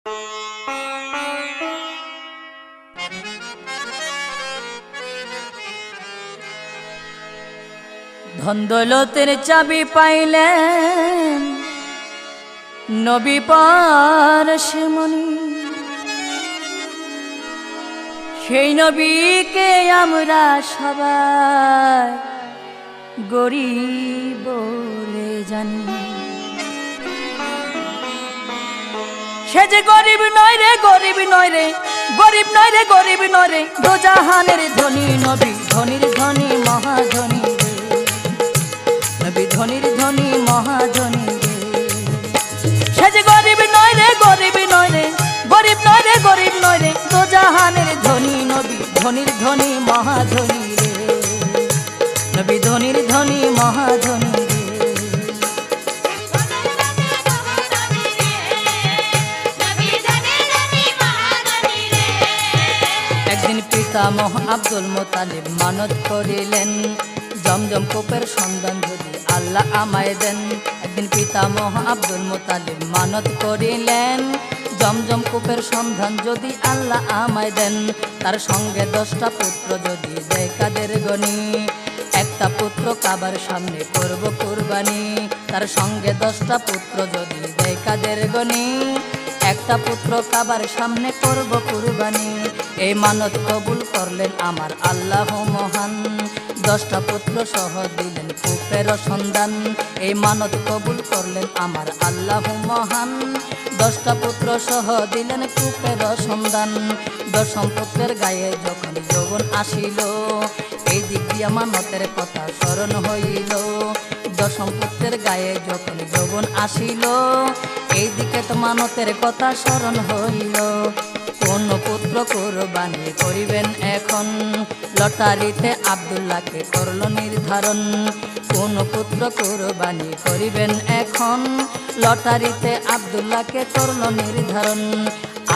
ধন দৌলতের চাবি পাইলেন নবী পারশমণি, সেই নবীকে আমরা সবাই গরিব বলে জানি। সে যে গরিব নয় রে, গরিব নয় রে, গরিব নয় রে, গরিব নয় রে, দোজাহানের ধনী নবী, ধনীর ধনী মহাধনী রে, নবী ধনীর ধনী মহাধনী রে। সে যে গরিব নয় রে, গরিব নয় রে, গরিব নয় রে, গরিব নয় রে, দোজাহানের ধনী নবী, ধনীর ধনী মহাধনী রে, নবী ধনীর ধনী মহাধনী রে। একদিন পিতামহ আব্দুল মুতালিব মানত করিলেন, জমজম কূপের সন্ধান যদি আল্লাহ আমায় দেন। একদিন পিতামহ আব্দুল মুতালিব মানত করিলেন, জমজম কূপের সন্ধান যদি আল্লাহ আমায় দেন। তার সঙ্গে 10টা পুত্র যদি দেয় কাদের গনি, একটা পুত্র কাবার সামনে করব কুরবানি। তার সঙ্গে 10টা পুত্র যদি দেয় কাদের গনি, একটা পুত্র কাবার সামনে করব কুরবানি। এই মানত কবুল করলেন আমার আল্লাহ মহান, 10টা পুত্র সহ দিলেন কূপের সন্ধান। এই মানত কবুল করলেন আমার আল্লাহ মহান, 10টা পুত্র সহ দিলেন কূপের সন্ধান। 10ম পুত্রের গায়ে যখন যৌবন আসিল, এই দিক দিয়া মানতের কথা স্মরণ হইল। 10ম পুত্রের গায়ে যখন যৌবন আসিল, এই দিকে তো মানতের কথা স্মরণ হইল। কোন পুত্র কুরবানি করিবেন এখন, লটারিতে আব্দুল্লাহকে করল নির্ধারণ। কোন পুত্র কুরবানি করিবেন এখন, লটারিতে আব্দুল্লাহকে করল নির্ধারণ।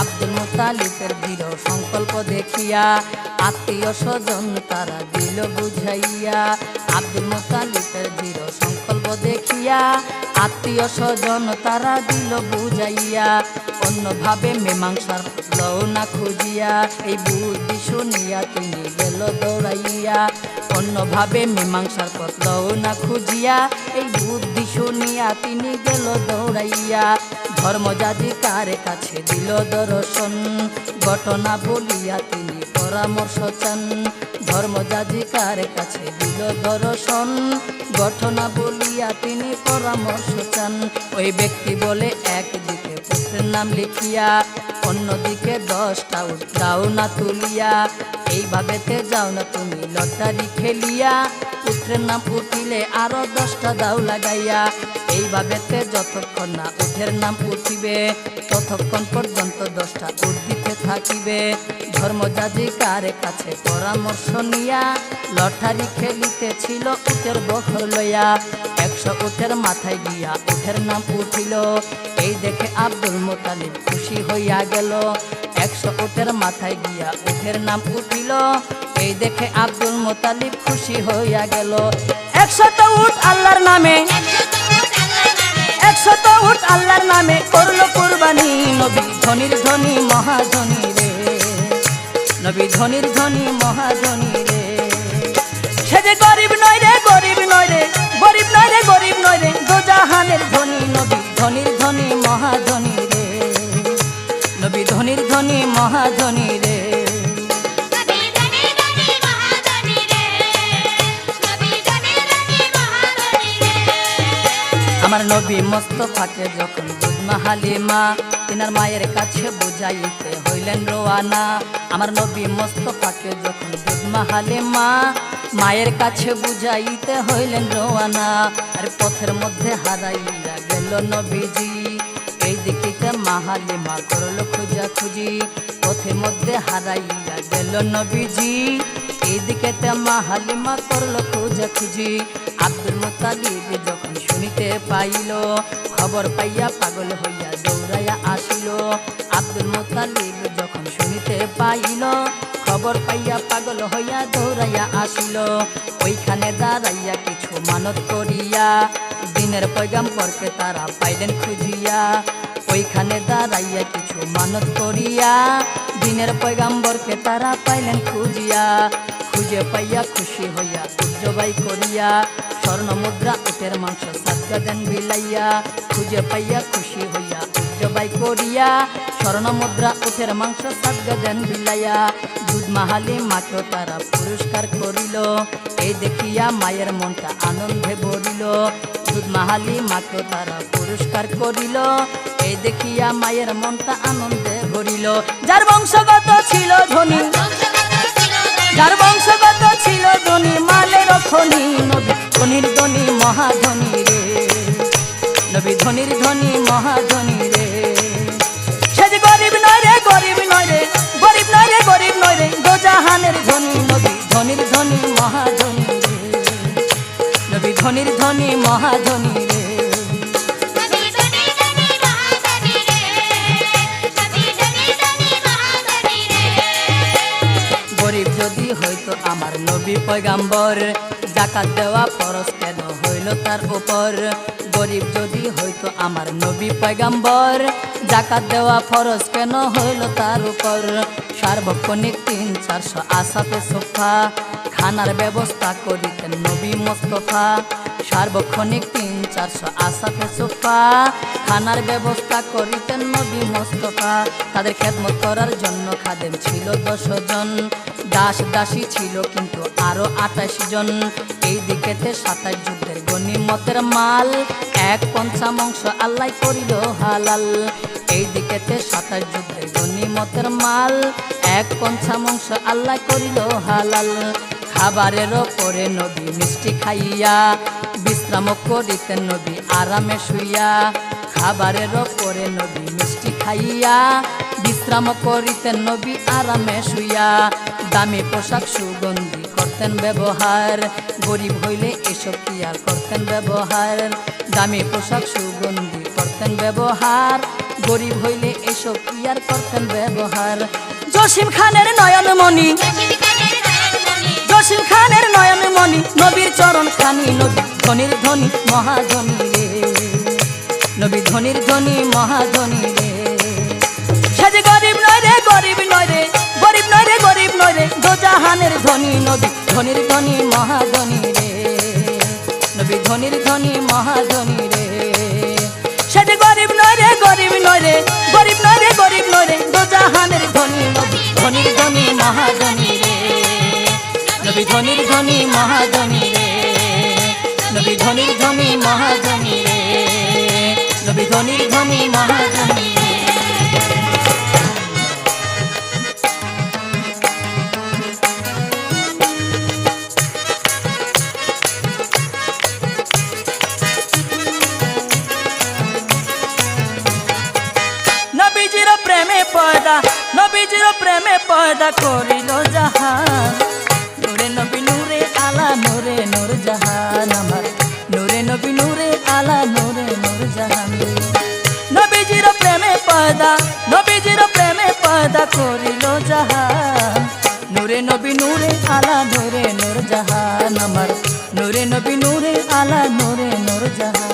আব্দুল মুতালিবের দৃঢ় সংকল্প দেখিয়া আত্মীয় স্বজন তারা দিল বুঝাইয়া। আব্দুল মুতালিবের দৃঢ় সংকল্প দেখিয়া আত্মীয় স্বজন তারা দিল বুঝাইয়া। অন্যভাবে মীমাংসার লও না খুঁজিয়া, এই বুদ্ধি শুনিয়া তিনি গেল দৌড়াইয়া। অন্যভাবে মীমাংসার পথ লও না খুঁজিয়া, এই বুদ্ধি শুনিয়া তিনি গেল দৌড়াইয়া। ধর্মযাজিকার কাছে দিল দর্শন, ঘটনা বলিয়া তিনি পরামর্শ চান। ধর্মযাজিকার কাছে দিল দর্শন, ঘটনা বলিয়া তিনি পরামর্শ চান। ওই ব্যক্তি বলে একদিকে পুত্রের নাম লিখিয়া, অন্যদিকে 10টা উট দাও না তুলিয়া। এইভাবেতে যাও না তুমি লটারি খেলিয়া, পুত্রের নাম উঠিলে আরো 10টা দাও লাগাইয়া। এইভাবেতে যতক্ষণ না উঠের নাম উঠিবে, ততক্ষণ পর্যন্ত 10টা উট দিতে থাকিবে। ধর্মযাজিকার কাছে পরামর্শ নিয়া লটারি খেলিতেছিল উটের বখর লইয়া। 100 উটের মাথায় গিয়া উটের নাম উঠিল, এই দেখে আব্দুল মুতালিব খুশি হইয়া গেল। 100 উটের মাথায় গিয়া উটের নাম উঠিল, এই দেখে আব্দুল মুতালিব খুশি হইয়া গেল। 100টা উট আল্লাহর নামে, 100টা উট আল্লাহর নামে করলো কুরবানি। নবী ধনীর ধনী মহাধনী রে, নবী ধনীর ধনী মহাধনী রে। সে যে গরিব নয় রে, গরিব নয় রে, গরিব নয় রে, গরিব নয় রে, দোজাহানের ধনী নবী ধনীর ধনী মহাধনী রে, নবী ধনীর ধনী মহাধনী রে। আমার নবী মুস্তাফাকে যখন বুঝমা হালিমা, তিনার মায়ের কাছে বুঝাইতে হইলেন রোয়ানা। আমার নবী মুস্তাফাকে যখন বুঝমা হালিমা, মায়ের কাছে বুঝাইতে হইলেন রোয়ানা। আর পথের মধ্যে হারাইয়া গেল নবীজি, এই দিকিতে মা হালিমা করল খুঁজা খুঁজি। পথের মধ্যে হারাইয়া গেল নবীজি, এই দিকেতে মা হালিমা করল খুঁজা খুঁজি। আব্দুল মুতালিব যখন শুনিতে পাইল, খবর পাইয়া পাগল হইয়া দৌড়াইয়া আসিল। আব্দুল মুতালিব যখন শুনিতে পাইল, খবর পাইয়া পাগল হইয়া দৌড়াইয়া আসিল। ওইখানে দাঁড়াইয়া কিছু মানত করিয়া, দিনের পয়গাম্বরকে তারা পাইলেন খুঁজিয়া। ওইখানে দাঁড়াইয়া কিছু মানত করিয়া দিনের পয়গাম্বরকে তারা পাইলেন খুঁজিয়া। খুঁজে পাইয়া খুশি হইয়া জবাই করিয়া স্বর্ণ মুদ্রা উটের মাংস সাদকা দেন বিলাইয়া। খুঁজে পাইয়া খুশি হইয়া জবাই করিয়া স্বর্ণ মুদ্রা উটের মাংস সাদকা দেন বিলাইয়া। দুধ মাহালি মাকেও তারা পুরস্কার করিল, এই দেখিয়া মায়ের মনটা আনন্দে ভরিল। দুধ মাহালি মাকেও তারা পুরস্কার করিল, এই দেখিয়া মায়ের মনটা আনন্দে ভরিল। যার বংশগত ছিল ধনী, যার বংশগত ছিল ধনী, মালের খনি, নবী ধনির ধনী মহাধনী রে, নবী ধনির ধনী মহাধনী রে। সে যে গরিব নয় রে, গরিব নয় রে, গরিব নয় রে, গরিব নয় রে, দোজাহানের ধনী, নবী ধনির ধনী মহাধনী রে, নবী ধনির ধনী মহাধনী রে। গরিব যদি হইতো আমার নবী পয়গাম্বর, যাকাত দেওয়া ফরজ কেন হইল তার উপর। গরিব যদি হইতো আমার নবী পয়গাম্বর, যাকাত দেওয়া ফরজ কেন হইল তার উপর। সার্বক্ষণিক ৩-৪০০ আসাতে সোফা, খানার ব্যবস্থা করিতেন নবী মোস্তফা। সার্বক্ষণিক ৩-৪০০ আসাতে সোফা, খানার ব্যবস্থা করিতেন নবী মোস্তফা। তাদের খেদমত করার জন্য খাদেম ছিল ১০ জন, দাস দাসী ছিল কিন্তু আরো ২৮ জন। এই দিকেতে ২৭ যুদ্ধের গনিমতের মাল, ১/৫ আল্লাহ করিল হালাল। এই দিকেতে ২৭ যুদ্ধের গনিমতের মাল, ১/৫ আল্লাহ করিল হালাল। খাবারের পরে নবী মিষ্টি খাইয়া বিশ্রাম করিতেন নবী আরামে শুইয়া। খাবারের পরে নবী মিষ্টি খাইয়া বিশ্রাম করিতেন নবী আরামে শুইয়া। দামি পোশাক সুগন্ধি করতেন ব্যবহার, গরিব হইলে এসব কি আর করতেন ব্যবহার। দামি পোশাক সুগন্ধি করতেন ব্যবহার, গরিব হইলে এসব কি আর করতেন ব্যবহার। জসিম খানের নয়নমণি, জসিম খানের নয়নমণি, নবীর চরণ খানি, নবী ধনির ধনী মহাধনী রে, নবী ধনির ধনী মহাধনী রে। সে যে গরিব নয় রে, গরিব নয় রে, গরিব নয় রে, গরিব নয় রে, দোজাহানের ধনী, নবী ধনির ধনী মহাধনী রে, নবী ধনির ধনী মহাধনী রে। সে যে গরিব নয় রে, গরিব নয় রে, গরিব নয় রে, গরিব নয় রে, দোজাহানের ধনী, নবী ধনির ধনী মহাধনী রে, নবী ধনির ধনী মহাধনী রে, নবী ধনির ধনী মহাধনী রে, নবী ধনির ধনী মহাধনী রে। নবীজির প্রেমে পয়দা, নবীজির প্রেমে পয়দা করিল জাহান। নূরে নবী নূরে আলা, নূরে নূর জাহান আমার, নূরে নবী নূরে আলা, নূরে নূর জাহান। নবীজির প্রেমে পয়দা, নবীজির প্রেমে পয়দা করিল জাহান। নূরে নবী নূরে আলা, নূরে নূর জাহান আমার, নূরে নবী নূরে আলা, নূরে নূর জাহান।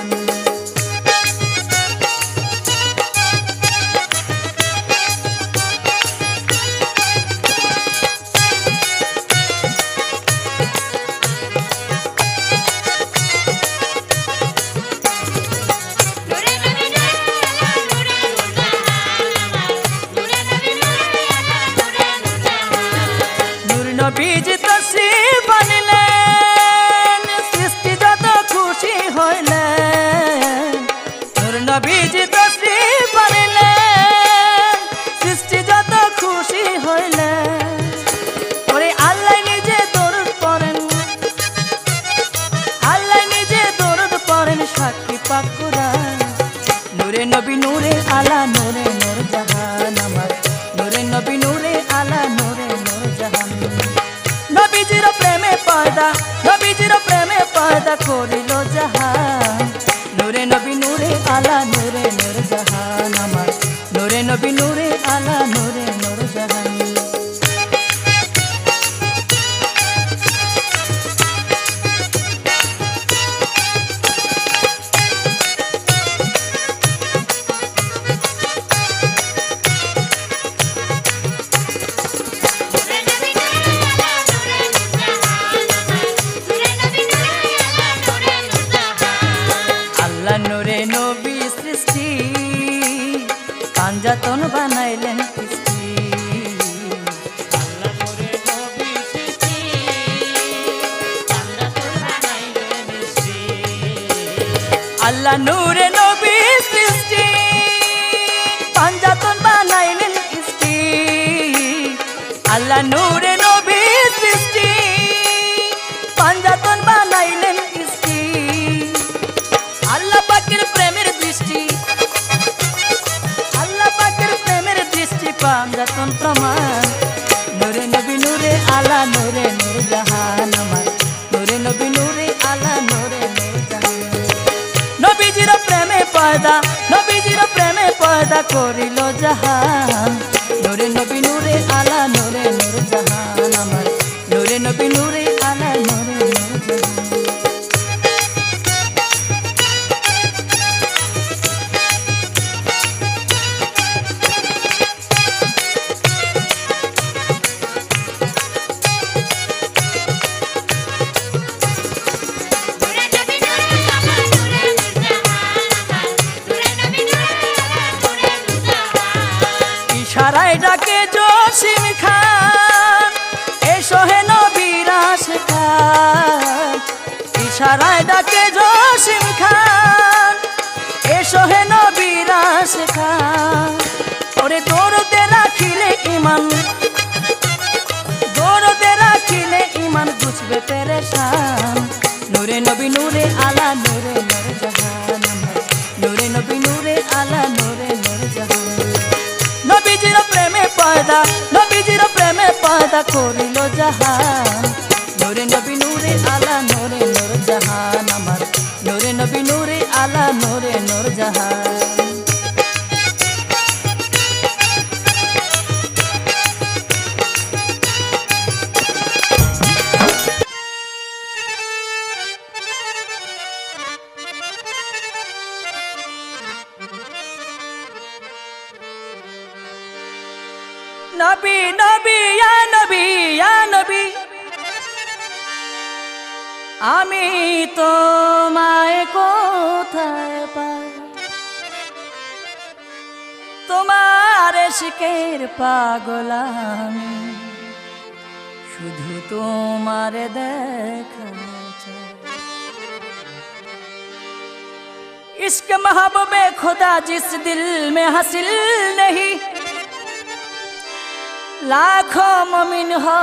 নবীজ তসরিফ আনলেন, সৃষ্টি যত খুশি হইলেন। নূর নবীজ তসরিফ আনলেন, সৃষ্টি যত খুশি হইলেন। ওরে আল্লাহ নিজে দরুদ পড়েন, আল্লাহ নিজে দরুদ পড়েন, সাক্ষী পাক কুরআন। নূরে নবী নূরে আলা, নূরে নূর জাহান আমার, নূরে নবী নূরে আলা, নূরে নূর জাহান। নবীজির প্রেমে পয়দা, নবীজির প্রেমে পয়দা করিল জাহান। নূরে নবী নূরে আলা, নূরে নূর জাহান আমার, নূরে নবী নূরে আলা, নূরে নূর জাহান। পাঞ্জাতন বানাইলেন সৃষ্টি। আল্লাহ নূরে নবী সৃষ্টি, পাঞ্জাতন বানাইলেন সৃষ্টি। আল্লাহ নূরে নবী সৃষ্টি, পাঞ্জাতন বানাইলেন সৃষ্টি। আল্লাহ পাকের প্রেমের দৃষ্টি, আল্লাহ পাকের প্রেমের দৃষ্টি পাঞ্জাতন প্রমাণ। নূরে নবী নূরে আলা নূরে নূর জাহান আমার, নূরে নবী নূরে আলা নূরে নূর জাহান। নবীজির প্রেমে পয়দা, নবীজির প্রেমে পয়দা করিল জাহান। নূরে নবী নূরে আলা নূরে নূর জাহান আমার, নূরে নবী নূরে আলা নূরে নূর জাহান। ইশারায় ডাকে জসিম খান, এসো হে নবীর আশিকান। ইশারায় ডাকে জসিম খান, এসো হে নবীর আশিকান। ওরে দৌড়তে রাখিলে ইমান, দৌড়তে রাখিলে ইমান বুঝবে পেরেশান। নূরে নবী নূরে আলা নূরে নূর জাহান আমার, নূরে নবী নূরে আলা নূরে নূর জাহান। নবীজির প্রেমে পয়দা, নবীজির প্রেমে পয়দা করিল জাহান। নূরে নবী নূরে আলা নূরে নূর জাহান আমার, নূরে নবী নূরে আলা নূরে নূর জাহান। নবী নবী ইয়া নবী ইয়া নবী, আমি তোমায় কোথায় পাই? তোমার ইশকের পাগল আমি, শুধু তোমার দেখা চাই। इश्क महबूबे खुदा जिस दिल में हासिल नहीं, लाखों मोमिन हो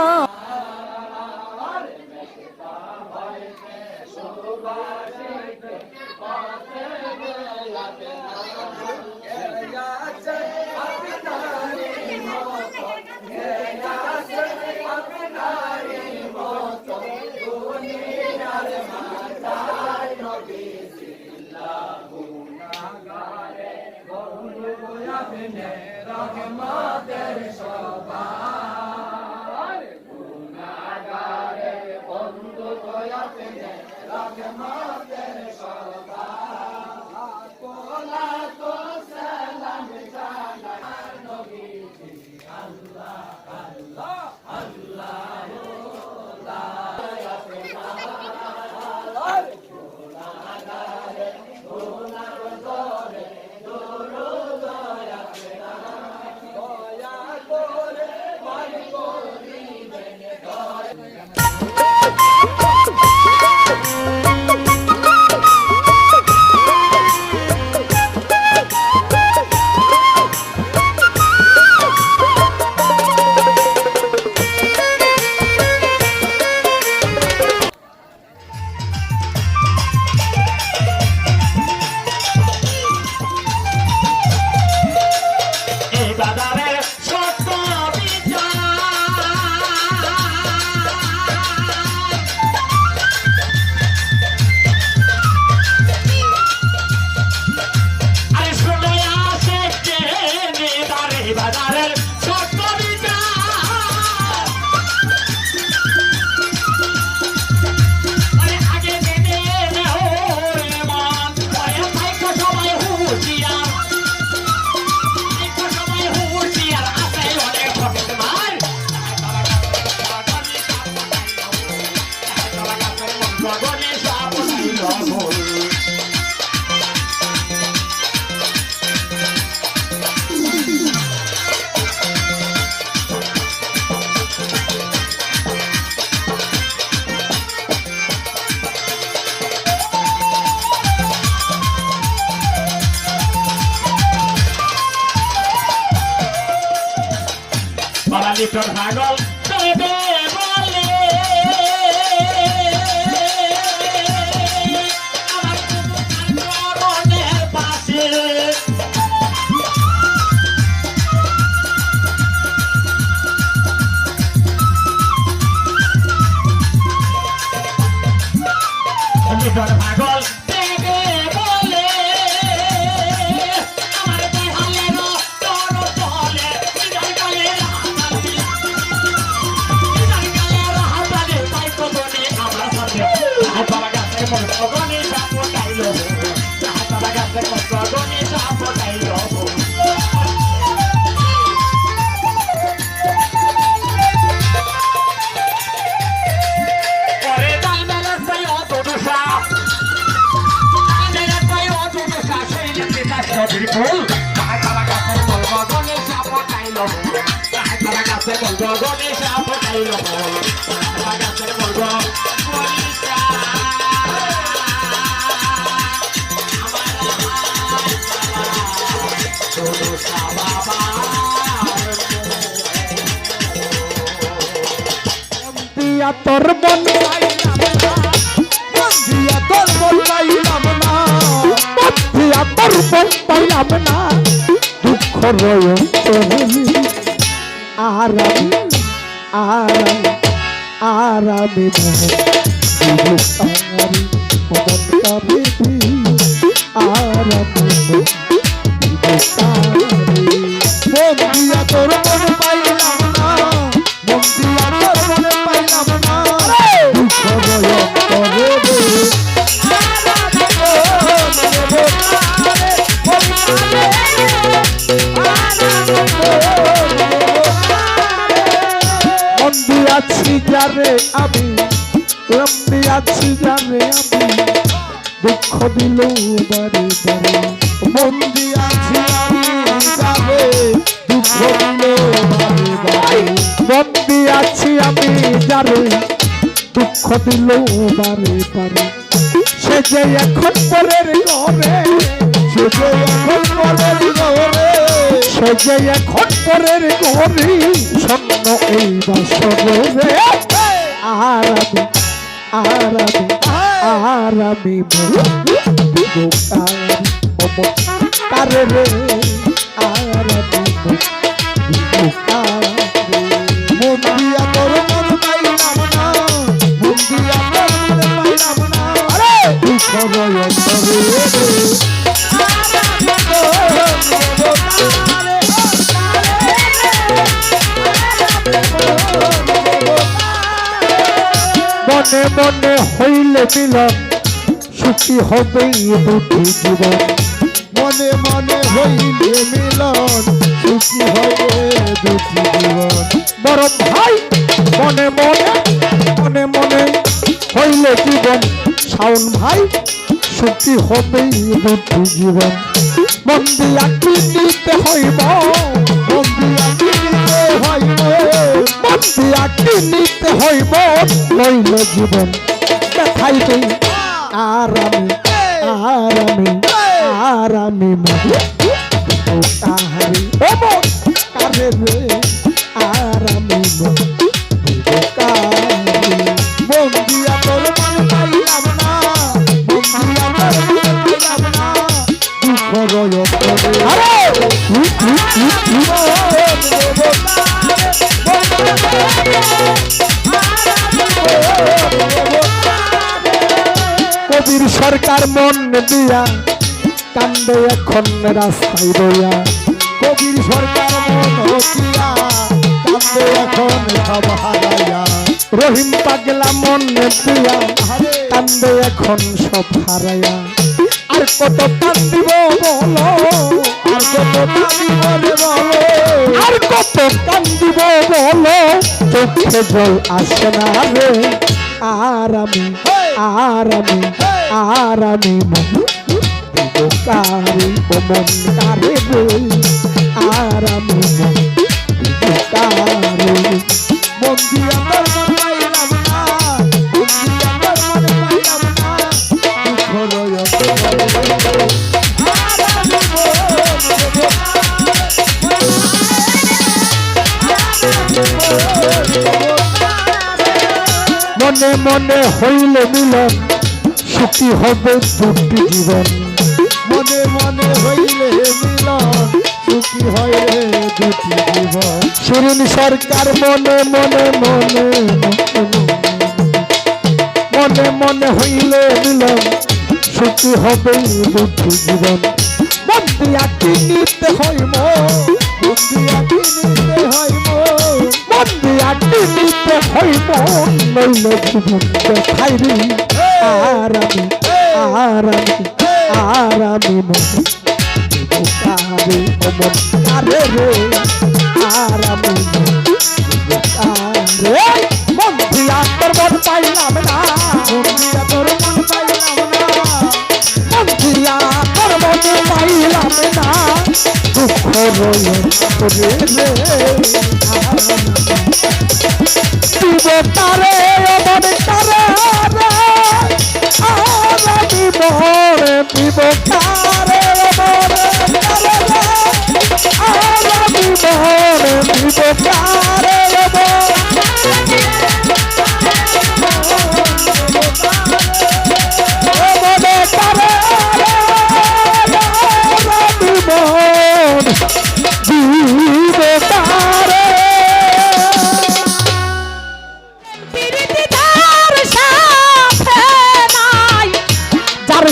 লিটন পাগল তবে বলে আমার মনের পাশে লিটন পাগল তবে বলে আমার দেহালের তোর বলে নিজার গালে তোর মন দিয়া তোর মন পাইলাম না দিয়া তোর মন পাইলাম না দুঃখ রয় আরাম আরাম আরামে তোর মন পাইলাম না বন্দিয়া তোর মনে পাইলাম না দুঃখ রয় আছি যারে আমি লম্বি আছি যারে আমি দুঃখ দিল বারে বারে বন্দি আছি আমি যারে দুঃখ দিল বারে বারে বন্দি আছি আমি যারে দুঃখ দিল বারে বারে সে যে এখন পরের ঘরে সে যে এখন পরের ঘরে সে যে এখন পরের ঘরে স্বপ্ন এই বাসরে আরামি আরামি আরামি কারে রে আরামি বন্দিয়া তোর মন পাইলাম না বন্দিয়া তোর মন পাইলাম না আরে দুঃখ রয় মনে মনে হইলে মিলন সুখী হবে দুটি জীবন মনে মনে হইলে মিলন সুখী হবে দুটি জীবন বড় ভাই মনে মনে মনে মনে হইলে জীবন শাওন ভাই সুখী হবে দুটি জীবন মন দিয়া কিনিতে হইব মন দিয়া কিনিতে হইব মন দিয়া কিনিতে হইব লইল জীবন দেখাইবে আরামে আরামে আরামে কাহারি ও মন কারে রে আরামে কাহারি মন দিয়া তোর মন পাইলাম না মন দিয়া তোর মন পাইলাম না দুঃখ রয় আরে কবির সরকার মন দিয়া কান্দে এখন রাস্তায় রইয়া কবির সরকার মন দিয়া কান্দে এখন সব হারাইয়া রহিম পাগলা মন দিয়া কান্দে এখন সব হারাইয়া আর কত কান্দিব বলো আর কত কান্দিব বলো আর কত কান্দিব বলো চোখে জল আসে না রে আরামি আরামি আরামি মন কারে ও মন কারে রে আরামি মন কারে মন দিয়া তোর মন পাইলাম না মন দিয়া তোর মন পাইলাম না দুঃখ রয় আরামি মন মনে মনে হইলে মিলন সুখী হবে দুটি জীবন মনে মনে হইলে মিলন সুখী হয় দুটি জীবন শিরিন সরকার মনে মনে মনে মনে মনে হইলে মিলন সুখী হবে দুটি জীবন মন দিয়া কিনিতে হয় মন দিয়া কিনিতে হয় মন দিয়া কিনিতে হয় মন নইলে জীবন দেখাইবি আর আমি মন মন আরে রে আর আমি মন দিয়া তোর মন পাইলাম না মন দিয়া তোর মন পাইলাম না মন দিয়া তোর মন পাইলাম না দুঃখ রয়ে রে দিব তারে মন তারে আর আমি মরে দিব তারে আর আমি মরে দিব তারে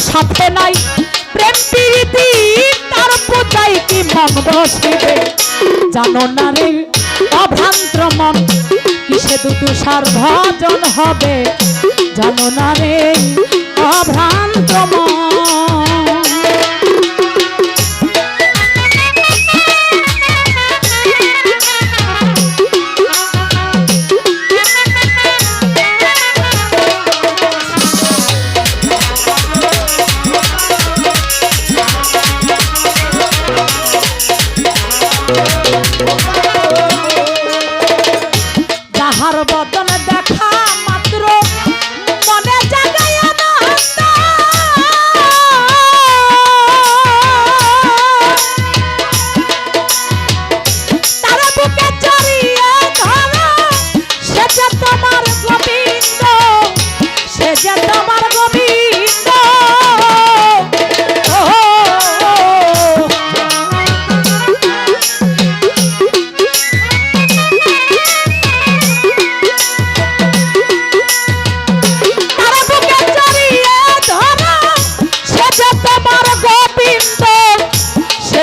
সাথে নাই প্রেম প্রীতি তার পূজাই কি মন বসিবে জানো না রে অভ্রান্ত মন কিসে দুতুষার ভজন হবে জানো না রে অভ্রান্ত মন যাহার বদন দেখা মাত্র মনে জাগায় আনন্দ তার বুকে জড়িয়ে ধরো সে যে তোমার গোবিন্দ সে যে তোমার গোবিন্দ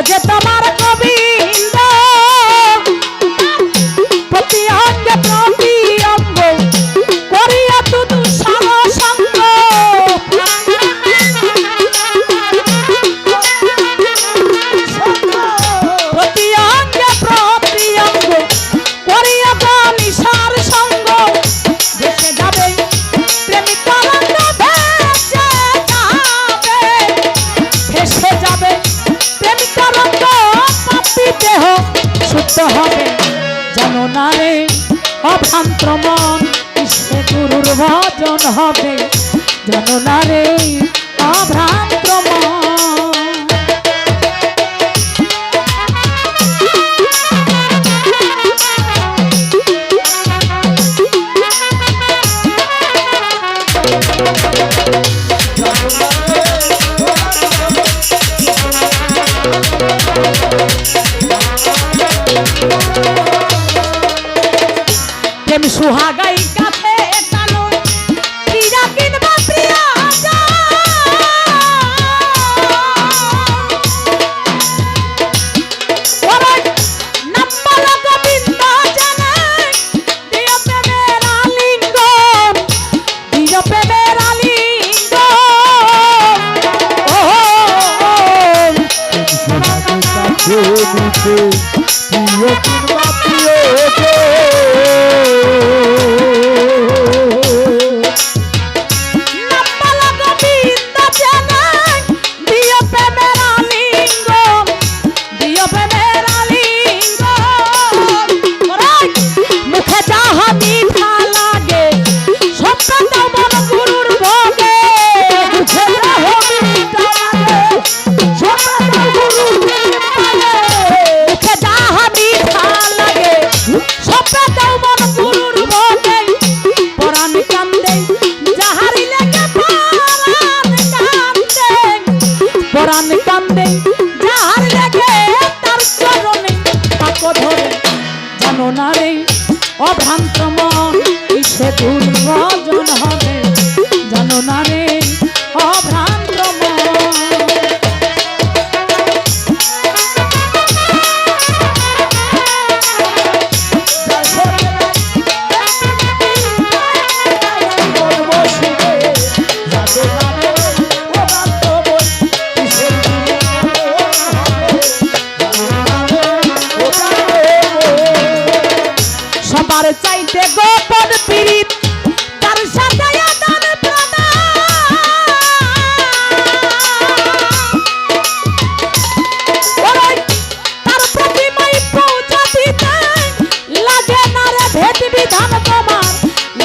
যে তোমার গোবিন্দ প্রতি অঙ্গে প্রতি অঙ্গ করিয়া তুদু সঙ্গ প্রতি অঙ্গে প্রতি অঙ্গ করিয়া নিশার সঙ্গ ভেসে যাবে প্রেমিক তরঙ্গ ভেসে যাবে প্রেমিক তরঙ্গ পাপি দেহ শুদ্ধ হবে জানো না রে অভ্রান্ত মন সে গুরুর ভজন হবে জানো না রে অভ্রান্ত মন প্রেম সুহাগাই কাছে কালো প্রিয়া কিনবা প্রিয়া জানো না রে অভ্রান্ত মন কিসে দুর্ভজন হবে জানো না রে অভ্রান্ত মন সবার চাইতে গোপন পীড়িত তার সাথে আদান প্রদান ওরে তার প্রতিমাই পূজা দিতে লাগে না রে ভেদ বিধান তোমার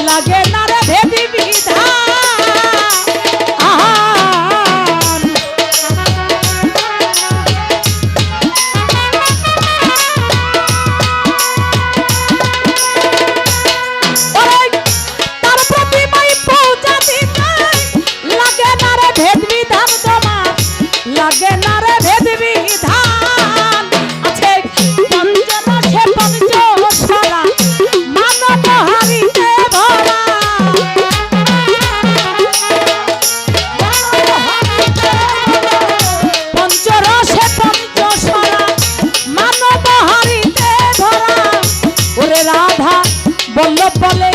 লাগে না রে ভেদ বিধান লাগে না রে ভেদ বিধান আছে পঞ্চরসে পঞ্চশরা মানব হারিতে ভরা পঞ্চরসে পঞ্চশরা মানব হারিতে ভরা ওরে রাধা বল্লভ বলে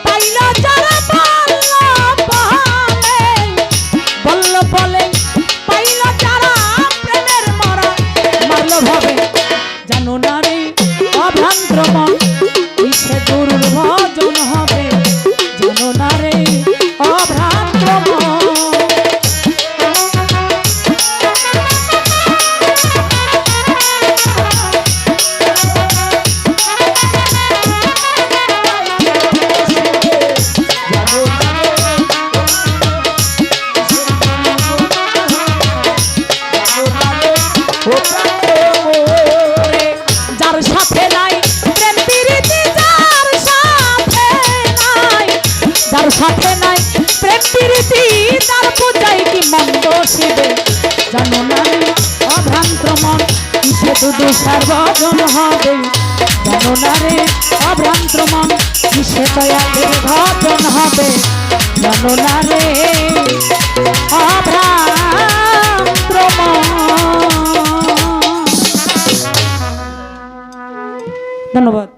পাইল যারা বল্লভ বলে জানো না রে অভ্রান্ত মন কিসে দুর্ভজন হবে জানো না রে অভ্রান্ত মন যার সাথে নাই প্রেম প্রীতি তার পূজাই কি মন্দ শিবে জানো না অভ্রান্ত মন কিসে দুদু সর্বজন হবে জানো না রে অভ্রান্ত মন কিসে দয়ালের ভজন হবে জানো না রে